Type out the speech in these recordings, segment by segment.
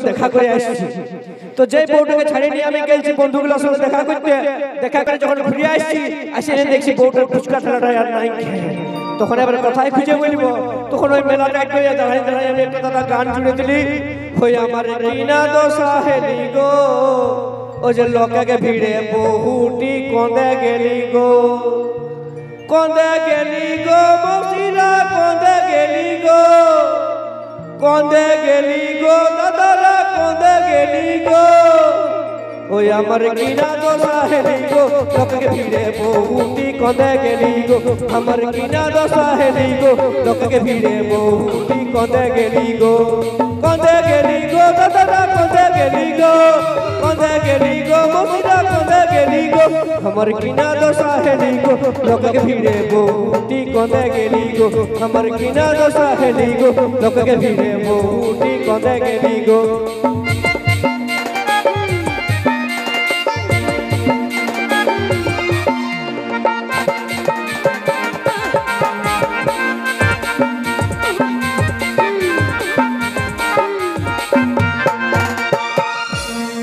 দেখা করে আসছি। তো যে বউটাকে ছাড়িয়ে নিয়ে আমি গেছি বন্ধুগুলোর সঙ্গে দেখা করতে, দেখা করে যখন ঘুরে আসছি আসে দেখছি বউটার ফুচকা ঠেলাটা আর নাই। তখন এবার কোথায় খুঁজে বলবো, তখন ওই মেলাটা গিয়ে দাঁড়াই দাঁড়াই আমি একটা দাদা গান জুড়ে দিলি, হই আমার কিনা দোষা হেলি গো, ও যে লোককে ভিড়ে বহুটি কন্দে গেলি গো, কন্দে গেলি গো বসিরা কন্দে গেলি গো, কন্দে গেলি গো দাদারা কন্দে গেলি গো, ওই আমার কিনা দোষা হেলি গো, লোককে ভিড়ে বহুটি কন্দে গেলি গো, আমার কিনা দোষা হেলি গো, লোককে ভিড়ে বহুটি কন্দে গেলি গো, কন্দে গেলি গো দাদারা কন্দে গেলি গো, কন্দে গেলি গো বসিরা কন্দে গেলি গো, আমার কিনা দোষা হেলি গো, লোককে ভিড়ে বহুটি কন্দে গেলি গো, আমার কিনা দোষা হেলি গো, লোককে ভিড়ে বহুটি কন্দে গেলি গো।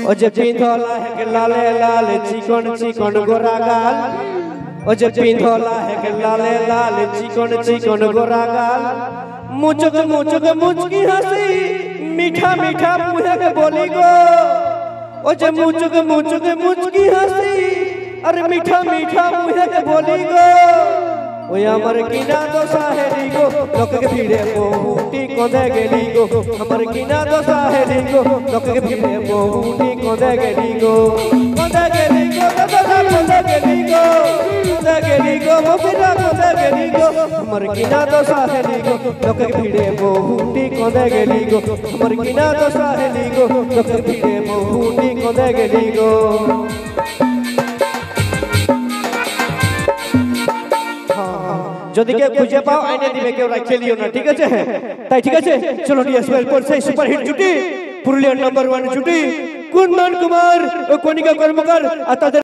ओ जे पिंधोला है के लाले लाल चिकन चिकन गोरा गाल, ओ जे पिंधोला है के लाले लाल चिकन चिकन गोरा गाल, मुचक मुचक मुचकी हंसी मीठा मीठा मुँह के बोली गो, ओ जे मुचक मुचक मुचकी हंसी अरे मीठा मीठा मुँह के बोली गो, ওই আমার কিনা দোষা হেলি গো, লোককে ভিড়ে বহুটি কন্দে গেলি গো, আমার কিনা দোষা হেলি গো, লোককে ভিড়ে বহুটি কন্দে গেলি গো, কন্দে গেলি গো দাদা কন্দে গেলি গো, কন্দে গেলি গো বসিরা কন্দে গেলি গো, আমার কিনা দোষা হেলি গো, লোককে ভিড়ে বহুটি কন্দে গেলি গো, আমার কিনা দোষা হেলি গো, লোককে ভিড়ে বহুটি কন্দে গেলি গো। যদি কেউ খুঁজে পাও আইনে দিবে, কেউ রাখে লিও না, ঠিক আছে? তাই ঠিক আছে, চলো ডিএসএল পড়ছে সুপারহিট জুটি, পুরুলিয়ার নাম্বার 1 জুটি কুন্দন কুমার ও কণিকা কর্মকার আর তাদের